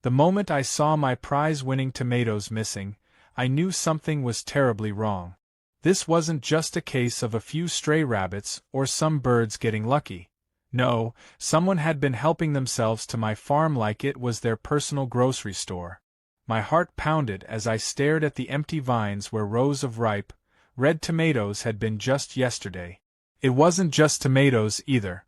The moment I saw my prize-winning tomatoes missing, I knew something was terribly wrong. This wasn't just a case of a few stray rabbits or some birds getting lucky. No, someone had been helping themselves to my farm like it was their personal grocery store. My heart pounded as I stared at the empty vines where rows of ripe, red tomatoes had been just yesterday. It wasn't just tomatoes either.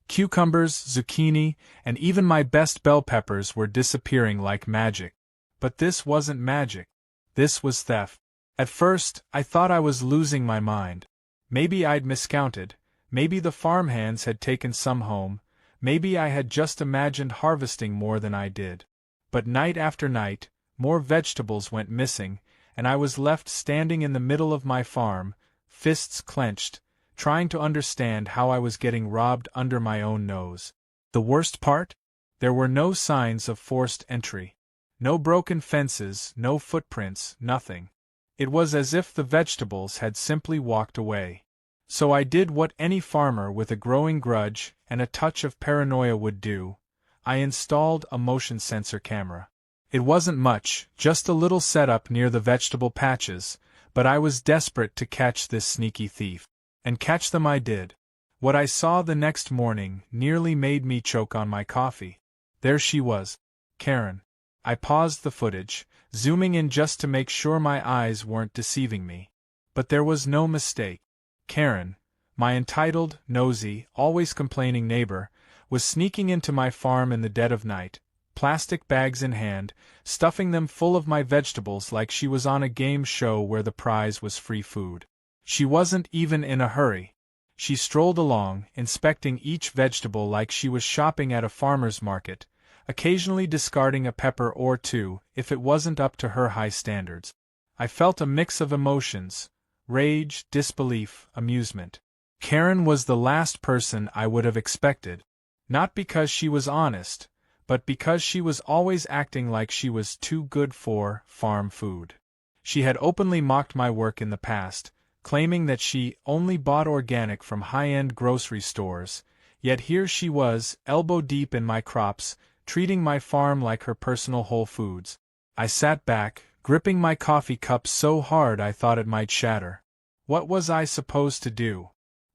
Cucumbers, zucchini, and even my best bell peppers were disappearing like magic. But this wasn't magic. This was theft. At first, I thought I was losing my mind. Maybe I'd miscounted, maybe the farmhands had taken some home, maybe I had just imagined harvesting more than I did. But night after night, more vegetables went missing, and I was left standing in the middle of my farm, fists clenched, trying to understand how I was getting robbed under my own nose. The worst part? There were no signs of forced entry. No broken fences, no footprints, nothing. It was as if the vegetables had simply walked away. So I did what any farmer with a growing grudge and a touch of paranoia would do. I installed a motion sensor camera. It wasn't much, just a little setup near the vegetable patches, but I was desperate to catch this sneaky thief. And catch them I did. What I saw the next morning nearly made me choke on my coffee. There she was, Karen. I paused the footage, zooming in just to make sure my eyes weren't deceiving me. But there was no mistake. Karen, my entitled, nosy, always complaining neighbor, was sneaking into my farm in the dead of night, plastic bags in hand, stuffing them full of my vegetables like she was on a game show where the prize was free food. She wasn't even in a hurry. She strolled along, inspecting each vegetable like she was shopping at a farmer's market, occasionally discarding a pepper or two if it wasn't up to her high standards. I felt a mix of emotions: rage, disbelief, amusement. Karen was the last person I would have expected. Not because she was honest, but because she was always acting like she was too good for farm food. She had openly mocked my work in the past, claiming that she only bought organic from high-end grocery stores, yet here she was, elbow-deep in my crops, treating my farm like her personal Whole Foods. I sat back, gripping my coffee cup so hard I thought it might shatter. What was I supposed to do?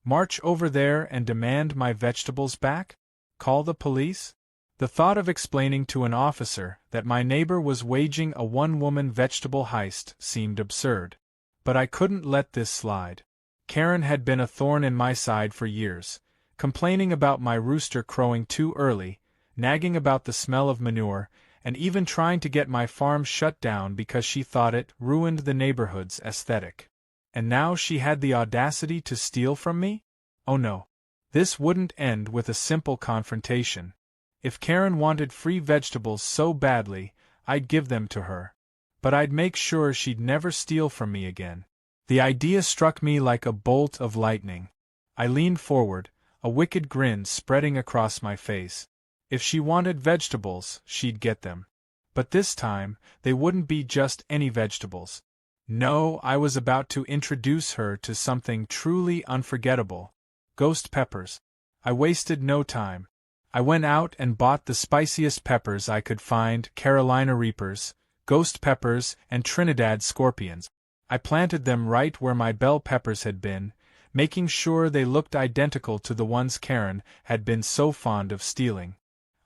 March over there and demand my vegetables back? Call the police? The thought of explaining to an officer that my neighbor was waging a one-woman vegetable heist seemed absurd. But I couldn't let this slide. Karen had been a thorn in my side for years, complaining about my rooster crowing too early, nagging about the smell of manure, and even trying to get my farm shut down because she thought it ruined the neighborhood's aesthetic. And now she had the audacity to steal from me? Oh no. This wouldn't end with a simple confrontation. If Karen wanted free vegetables so badly, I'd give them to her. But I'd make sure she'd never steal from me again. The idea struck me like a bolt of lightning. I leaned forward, a wicked grin spreading across my face. If she wanted vegetables, she'd get them. But this time, they wouldn't be just any vegetables. No, I was about to introduce her to something truly unforgettable. Ghost peppers. I wasted no time. I went out and bought the spiciest peppers I could find: Carolina Reapers, ghost peppers, and Trinidad scorpions. I planted them right where my bell peppers had been, making sure they looked identical to the ones Karen had been so fond of stealing.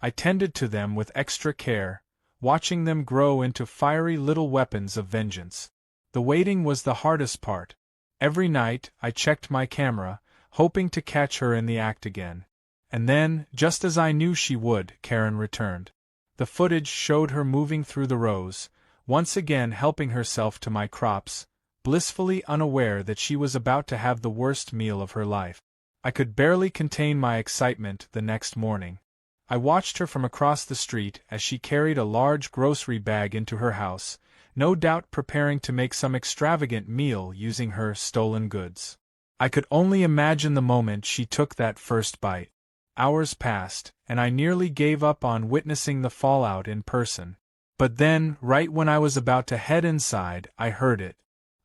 I tended to them with extra care, watching them grow into fiery little weapons of vengeance. The waiting was the hardest part. Every night I checked my camera, hoping to catch her in the act again. And then, just as I knew she would, Karen returned. The footage showed her moving through the rows, once again helping herself to my crops, blissfully unaware that she was about to have the worst meal of her life. I could barely contain my excitement the next morning. I watched her from across the street as she carried a large grocery bag into her house, no doubt preparing to make some extravagant meal using her stolen goods. I could only imagine the moment she took that first bite. Hours passed, and I nearly gave up on witnessing the fallout in person. But then, right when I was about to head inside, I heard it.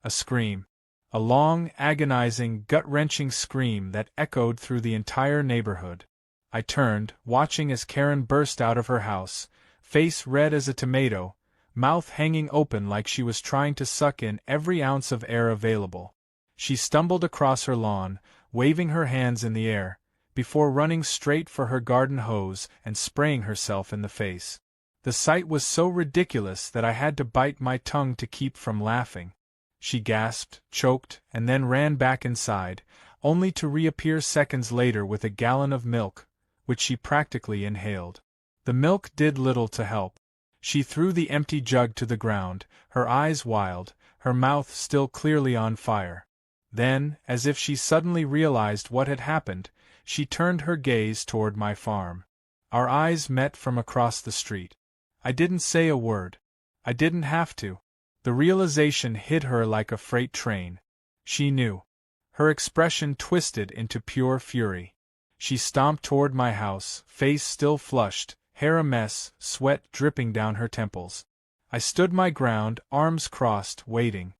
A scream. A long, agonizing, gut-wrenching scream that echoed through the entire neighborhood. I turned, watching as Karen burst out of her house, face red as a tomato, mouth hanging open like she was trying to suck in every ounce of air available. She stumbled across her lawn, waving her hands in the air, before running straight for her garden hose and spraying herself in the face. The sight was so ridiculous that I had to bite my tongue to keep from laughing. She gasped, choked, and then ran back inside, only to reappear seconds later with a gallon of milk, which she practically inhaled. The milk did little to help. She threw the empty jug to the ground, her eyes wild, her mouth still clearly on fire. Then, as if she suddenly realized what had happened, she turned her gaze toward my farm. Our eyes met from across the street. I didn't say a word. I didn't have to. The realization hit her like a freight train. She knew. Her expression twisted into pure fury. She stomped toward my house, face still flushed, hair a mess, sweat dripping down her temples. I stood my ground, arms crossed, waiting.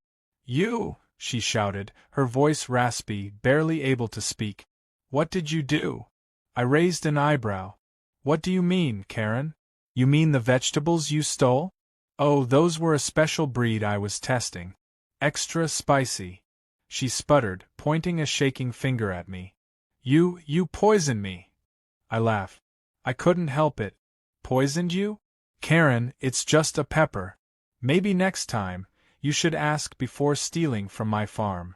"You!" she shouted, her voice raspy, barely able to speak. "What did you do?" I raised an eyebrow. "What do you mean, Karen? You mean the vegetables you stole?" "Oh, those were a special breed I was testing. Extra spicy," she sputtered, pointing a shaking finger at me. You poisoned me." I laughed. "I couldn't help it." "Poisoned you? Karen, it's just a pepper. Maybe next time, you should ask before stealing from my farm."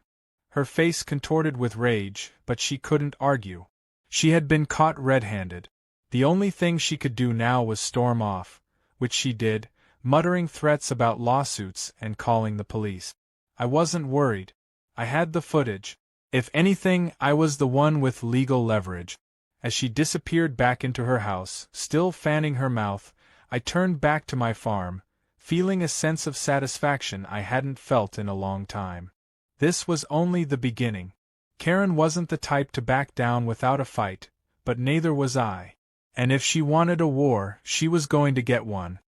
Her face contorted with rage, but she couldn't argue. She had been caught red-handed. The only thing she could do now was storm off, which she did, muttering threats about lawsuits and calling the police. I wasn't worried. I had the footage. If anything, I was the one with legal leverage. As she disappeared back into her house, still fanning her mouth, I turned back to my farm, feeling a sense of satisfaction I hadn't felt in a long time. This was only the beginning. Karen wasn't the type to back down without a fight, but neither was I. And if she wanted a war, she was going to get one.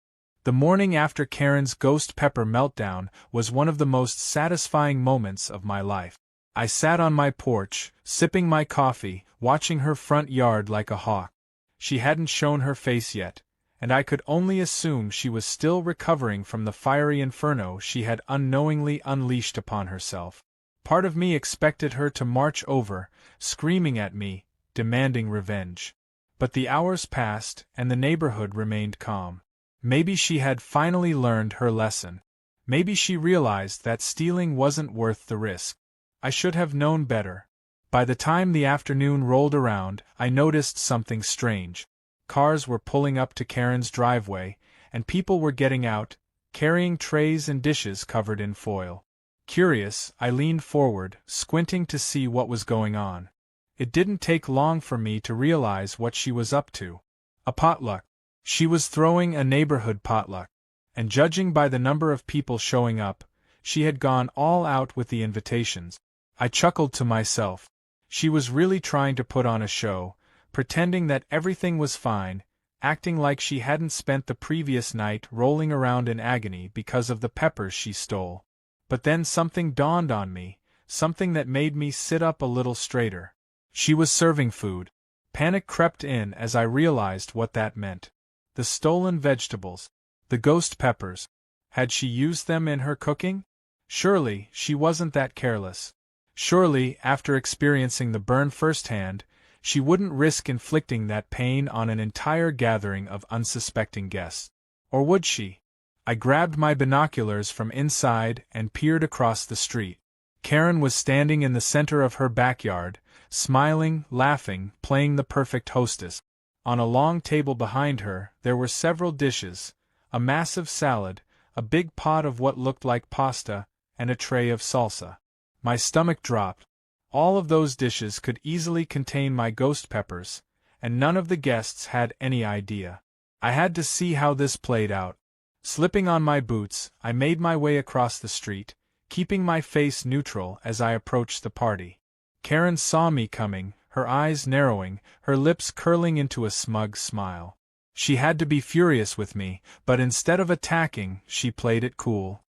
The morning after Karen's ghost pepper meltdown was one of the most satisfying moments of my life. I sat on my porch, sipping my coffee, watching her front yard like a hawk. She hadn't shown her face yet, and I could only assume she was still recovering from the fiery inferno she had unknowingly unleashed upon herself. Part of me expected her to march over, screaming at me, demanding revenge. But the hours passed, and the neighborhood remained calm. Maybe she had finally learned her lesson. Maybe she realized that stealing wasn't worth the risk. I should have known better. By the time the afternoon rolled around, I noticed something strange. Cars were pulling up to Karen's driveway, and people were getting out, carrying trays and dishes covered in foil. Curious, I leaned forward, squinting to see what was going on. It didn't take long for me to realize what she was up to. A potluck. She was throwing a neighborhood potluck. And judging by the number of people showing up, she had gone all out with the invitations. I chuckled to myself. She was really trying to put on a show, pretending that everything was fine, acting like she hadn't spent the previous night rolling around in agony because of the peppers she stole. But then something dawned on me, something that made me sit up a little straighter. She was serving food. Panic crept in as I realized what that meant. The stolen vegetables. The ghost peppers. Had she used them in her cooking? Surely, she wasn't that careless. Surely, after experiencing the burn firsthand, she wouldn't risk inflicting that pain on an entire gathering of unsuspecting guests. Or would she? I grabbed my binoculars from inside and peered across the street. Karen was standing in the center of her backyard, smiling, laughing, playing the perfect hostess. On a long table behind her, there were several dishes, a massive salad, a big pot of what looked like pasta, and a tray of salsa. My stomach dropped. All of those dishes could easily contain my ghost peppers, and none of the guests had any idea. I had to see how this played out. Slipping on my boots, I made my way across the street, keeping my face neutral as I approached the party. Karen saw me coming, her eyes narrowing, her lips curling into a smug smile. She had to be furious with me, but instead of attacking, she played it cool.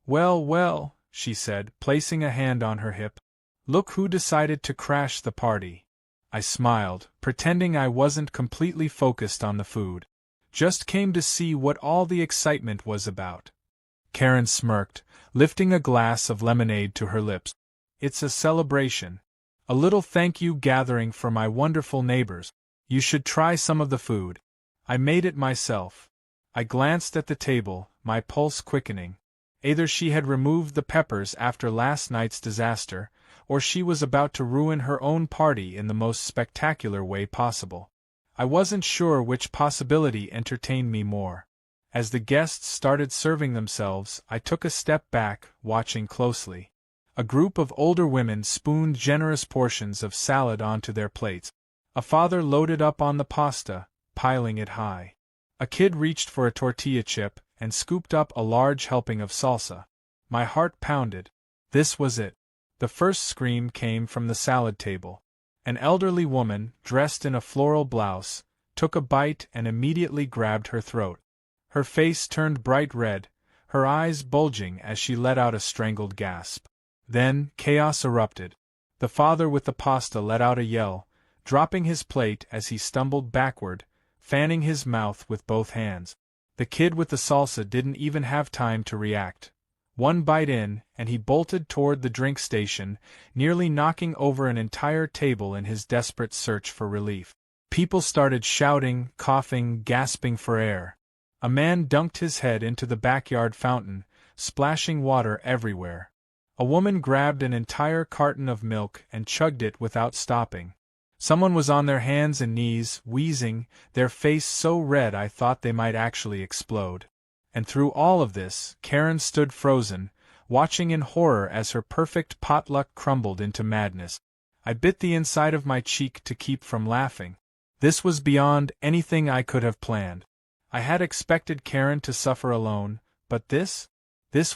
Well, she said, placing a hand on her hip. "Look who decided to crash the party." I smiled, pretending I wasn't completely focused on the food. Just came to see what all the excitement was about. Karen smirked, lifting a glass of lemonade to her lips. It's a celebration. A little thank you gathering for my wonderful neighbors. You should try some of the food. I made it myself. I glanced at the table, my pulse quickening. Either she had removed the peppers after last night's disaster, or she was about to ruin her own party in the most spectacular way possible. I wasn't sure which possibility entertained me more. As the guests started serving themselves, I took a step back, watching closely. A group of older women spooned generous portions of salad onto their plates. A father loaded up on the pasta, piling it high. A kid reached for a tortilla chip and scooped up a large helping of salsa. My heart pounded. This was it. The first scream came from the salad table. An elderly woman, dressed in a floral blouse, took a bite and immediately grabbed her throat. Her face turned bright red, her eyes bulging as she let out a strangled gasp. Then, chaos erupted. The father with the pasta let out a yell, dropping his plate as he stumbled backward, fanning his mouth with both hands. The kid with the salsa didn't even have time to react. One bite in, and he bolted toward the drink station, nearly knocking over an entire table in his desperate search for relief. People started shouting, coughing, gasping for air. A man dunked his head into the backyard fountain, splashing water everywhere. A woman grabbed an entire carton of milk and chugged it without stopping. Someone was on their hands and knees, wheezing, their face so red I thought they might actually explode. And through all of this, Karen stood frozen, watching in horror as her perfect potluck crumbled into madness. I bit the inside of my cheek to keep from laughing. This was beyond anything I could have planned. I had expected Karen to suffer alone, but this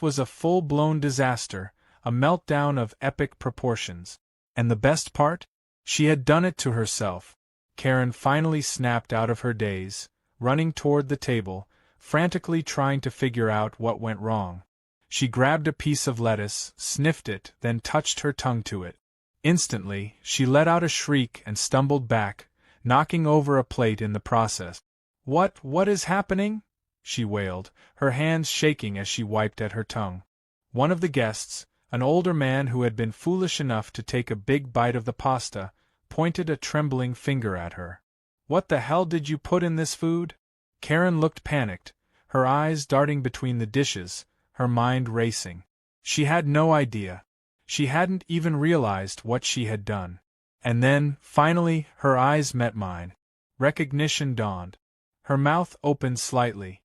was a full-blown disaster, a meltdown of epic proportions. And the best part? She had done it to herself. Karen finally snapped out of her daze, running toward the table, frantically trying to figure out what went wrong. She grabbed a piece of lettuce, sniffed it, then touched her tongue to it. Instantly, she let out a shriek and stumbled back, knocking over a plate in the process. What is happening?" she wailed, her hands shaking as she wiped at her tongue. One of the guests, an older man who had been foolish enough to take a big bite of the pasta, pointed a trembling finger at her. "What the hell did you put in this food?" Karen looked panicked, her eyes darting between the dishes, her mind racing. She had no idea. She hadn't even realized what she had done. And then, finally, her eyes met mine. Recognition dawned. Her mouth opened slightly.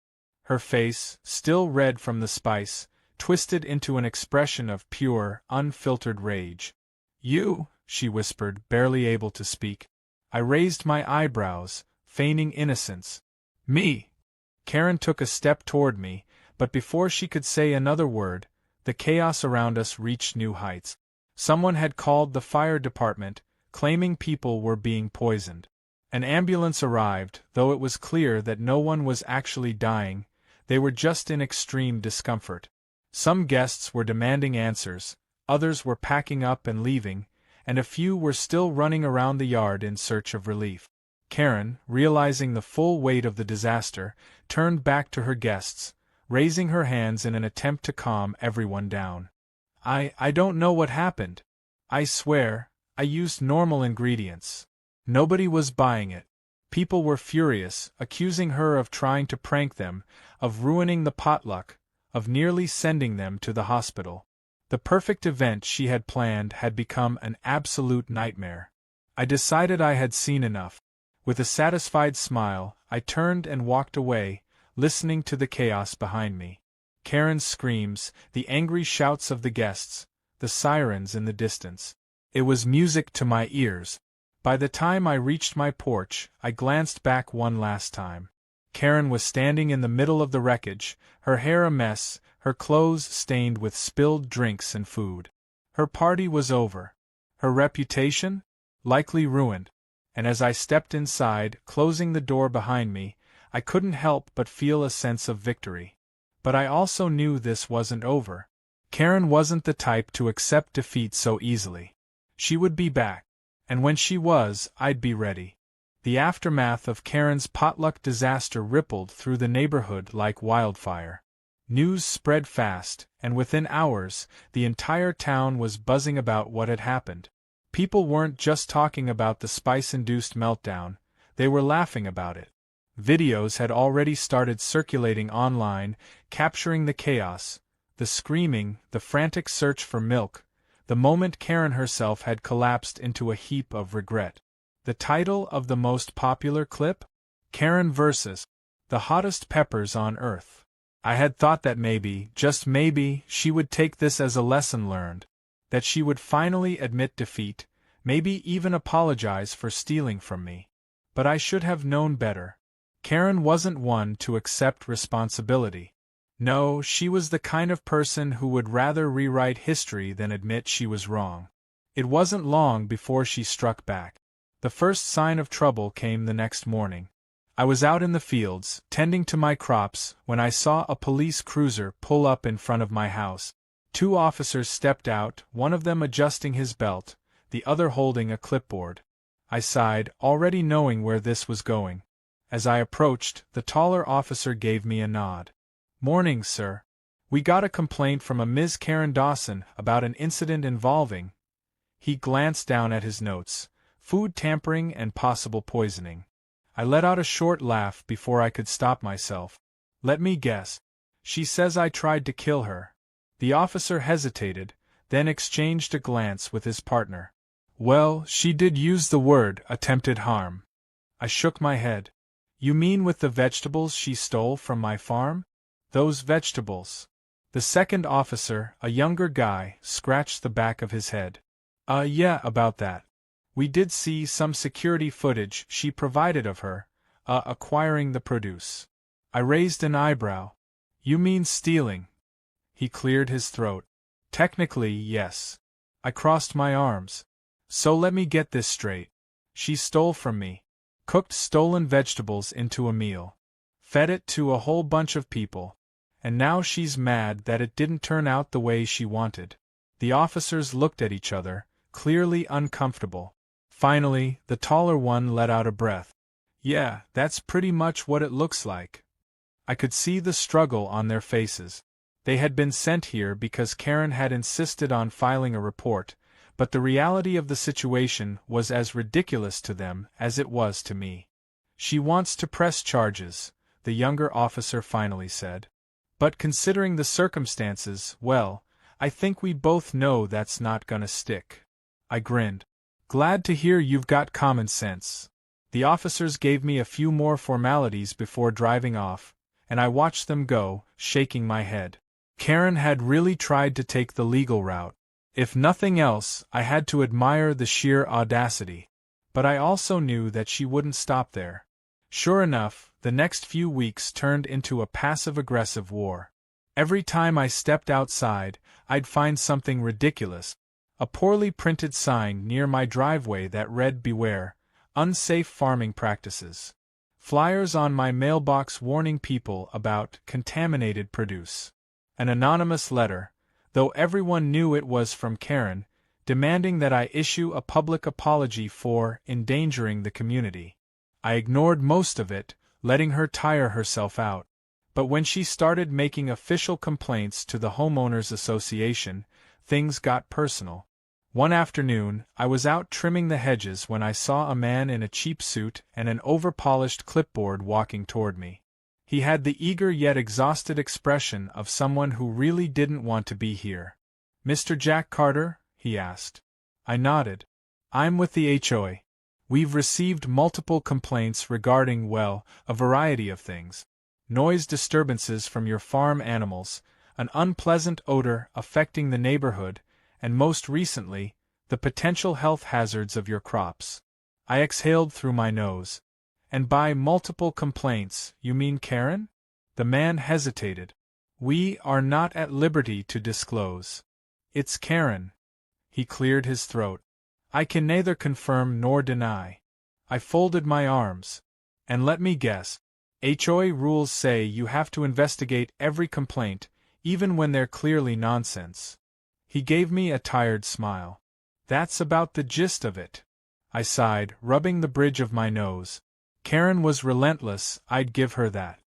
Her face, still red from the spice, twisted into an expression of pure, unfiltered rage. "You," she whispered, barely able to speak. I raised my eyebrows, feigning innocence. "Me?" Karen took a step toward me, but before she could say another word, the chaos around us reached new heights. Someone had called the fire department, claiming people were being poisoned. An ambulance arrived, though it was clear that no one was actually dying, they were just in extreme discomfort. Some guests were demanding answers, others were packing up and leaving, and a few were still running around the yard in search of relief. Karen, realizing the full weight of the disaster, turned back to her guests, raising her hands in an attempt to calm everyone down. I don't know what happened. I swear, I used normal ingredients. Nobody was buying it. People were furious, accusing her of trying to prank them, of ruining the potluck, of nearly sending them to the hospital. The perfect event she had planned had become an absolute nightmare. I decided I had seen enough. With a satisfied smile, I turned and walked away, listening to the chaos behind me. Karen's screams, the angry shouts of the guests, the sirens in the distance. It was music to my ears. By the time I reached my porch, I glanced back one last time. Karen was standing in the middle of the wreckage, her hair a mess, her clothes stained with spilled drinks and food. Her party was over. Her reputation? Likely ruined. And as I stepped inside, closing the door behind me, I couldn't help but feel a sense of victory. But I also knew this wasn't over. Karen wasn't the type to accept defeat so easily. She would be back. And when she was, I'd be ready. The aftermath of Karen's potluck disaster rippled through the neighborhood like wildfire. News spread fast, and within hours, the entire town was buzzing about what had happened. People weren't just talking about the spice-induced meltdown, they were laughing about it. Videos had already started circulating online, capturing the chaos, the screaming, the frantic search for milk, the moment Karen herself had collapsed into a heap of regret. The title of the most popular clip? Karen vs. the hottest peppers on earth. I had thought that maybe, just maybe, she would take this as a lesson learned, that she would finally admit defeat, maybe even apologize for stealing from me. But I should have known better. Karen wasn't one to accept responsibility. No, she was the kind of person who would rather rewrite history than admit she was wrong. It wasn't long before she struck back. The first sign of trouble came the next morning. I was out in the fields, tending to my crops, when I saw a police cruiser pull up in front of my house. 2 officers stepped out, one of them adjusting his belt, the other holding a clipboard. I sighed, already knowing where this was going. As I approached, the taller officer gave me a nod. "Morning, sir. We got a complaint from a Ms. Karen Dawson about an incident involving—" He glanced down at his notes. "Food tampering and possible poisoning." I let out a short laugh before I could stop myself. "Let me guess. She says I tried to kill her." The officer hesitated, then exchanged a glance with his partner. "Well, she did use the word attempted harm." I shook my head. "You mean with the vegetables she stole from my farm? Those vegetables?" The second officer, a younger guy, scratched the back of his head. Yeah, about that. We did see some security footage she provided of her, acquiring the produce." I raised an eyebrow. "You mean stealing?" He cleared his throat. "Technically, yes." I crossed my arms. "So let me get this straight. She stole from me, cooked stolen vegetables into a meal, fed it to a whole bunch of people, and now she's mad that it didn't turn out the way she wanted." The officers looked at each other, clearly uncomfortable. Finally, the taller one let out a breath. "Yeah, that's pretty much what it looks like." I could see the struggle on their faces. They had been sent here because Karen had insisted on filing a report, but the reality of the situation was as ridiculous to them as it was to me. "She wants to press charges," the younger officer finally said. "But considering the circumstances, well, I think we both know that's not gonna stick." I grinned. "Glad to hear you've got common sense." The officers gave me a few more formalities before driving off, and I watched them go, shaking my head. Karen had really tried to take the legal route. If nothing else, I had to admire the sheer audacity. But I also knew that she wouldn't stop there. Sure enough, the next few weeks turned into a passive-aggressive war. Every time I stepped outside, I'd find something ridiculous. A poorly printed sign near my driveway that read "Beware, unsafe farming practices." Flyers on my mailbox warning people about contaminated produce. An anonymous letter, though everyone knew it was from Karen, demanding that I issue a public apology for endangering the community. I ignored most of it, letting her tire herself out. But when she started making official complaints to the Homeowners Association, things got personal. One afternoon, I was out trimming the hedges when I saw a man in a cheap suit and an over-polished clipboard walking toward me. He had the eager yet exhausted expression of someone who really didn't want to be here. "Mr. Jack Carter?" he asked. I nodded. "I'm with the HOA. We've received multiple complaints regarding, well, a variety of things. Noise disturbances from your farm animals, an unpleasant odor affecting the neighborhood, and most recently, the potential health hazards of your crops." I exhaled through my nose. "And by multiple complaints, you mean Karen?" The man hesitated. "We are not at liberty to disclose." "It's Karen." He cleared his throat. "I can neither confirm nor deny." I folded my arms. "And let me guess. HOA rules say you have to investigate every complaint, even when they're clearly nonsense." He gave me a tired smile. "That's about the gist of it." I sighed, rubbing the bridge of my nose. Karen was relentless, I'd give her that.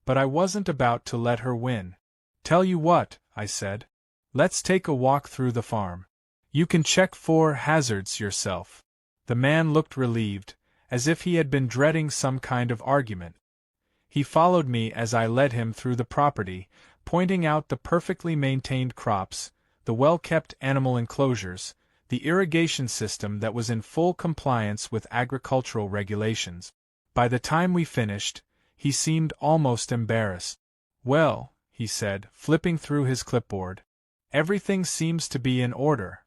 But I wasn't about to let her win. Tell you what, I said. Let's take a walk through the farm. You can check for hazards yourself. The man looked relieved, as if he had been dreading some kind of argument. He followed me as I led him through the property, pointing out the perfectly maintained crops, the well-kept animal enclosures, the irrigation system that was in full compliance with agricultural regulations. By the time we finished, he seemed almost embarrassed. Well, he said, flipping through his clipboard, everything seems to be in order.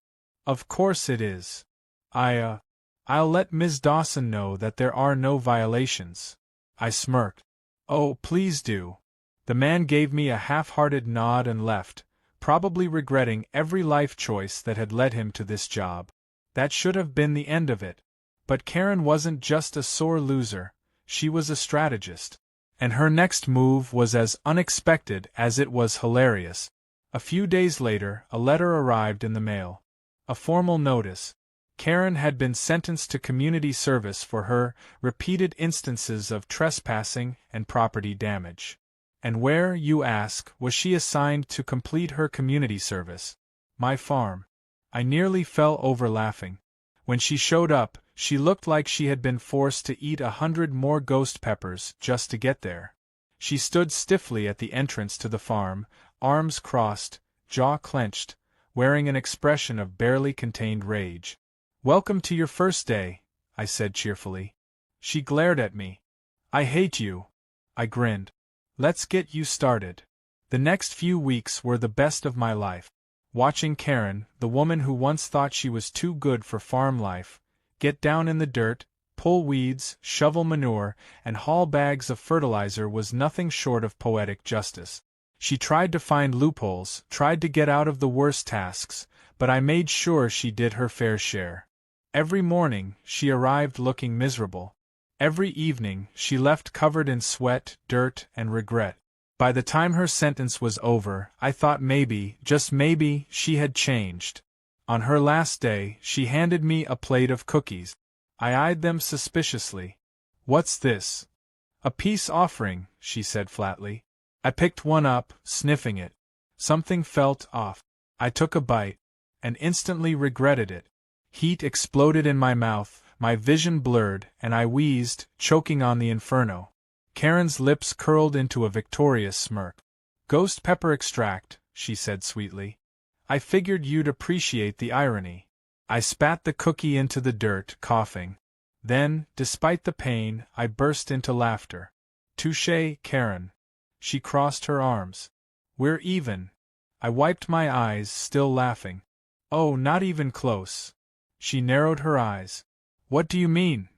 Of course it is. I'll let Ms. Dawson know that there are no violations. I smirked. Oh, please do. The man gave me a half-hearted nod and left, probably regretting every life choice that had led him to this job. That should have been the end of it. But Karen wasn't just a sore loser, she was a strategist. And her next move was as unexpected as it was hilarious. A few days later, a letter arrived in the mail. A formal notice. Karen had been sentenced to community service for her repeated instances of trespassing and property damage. And where, you ask, was she assigned to complete her community service? My farm. I nearly fell over laughing. When she showed up, she looked like she had been forced to eat 100 more ghost peppers just to get there. She stood stiffly at the entrance to the farm, arms crossed, jaw clenched, wearing an expression of barely contained rage. "Welcome to your first day," I said cheerfully. She glared at me. "I hate you." I grinned. "Let's get you started." The next few weeks were the best of my life. Watching Karen, the woman who once thought she was too good for farm life, get down in the dirt, pull weeds, shovel manure, and haul bags of fertilizer was nothing short of poetic justice. She tried to find loopholes, tried to get out of the worst tasks, but I made sure she did her fair share. Every morning, she arrived looking miserable. Every evening, she left covered in sweat, dirt, and regret. By the time her sentence was over, I thought maybe, just maybe, she had changed. On her last day, she handed me a plate of cookies. I eyed them suspiciously. "What's this?" "A peace offering," she said flatly. I picked one up, sniffing it. Something felt off. I took a bite, and instantly regretted it. Heat exploded in my mouth, my vision blurred, and I wheezed, choking on the inferno. Karen's lips curled into a victorious smirk. "Ghost pepper extract," she said sweetly. "I figured you'd appreciate the irony." I spat the cookie into the dirt, coughing. Then, despite the pain, I burst into laughter. "Touché, Karen." She crossed her arms. "We're even." I wiped my eyes, still laughing. "Oh, not even close." She narrowed her eyes. "What do you mean?"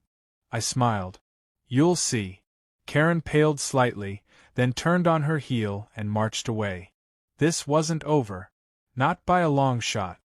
I smiled. "You'll see." Karen paled slightly, then turned on her heel and marched away. This wasn't over. Not by a long shot.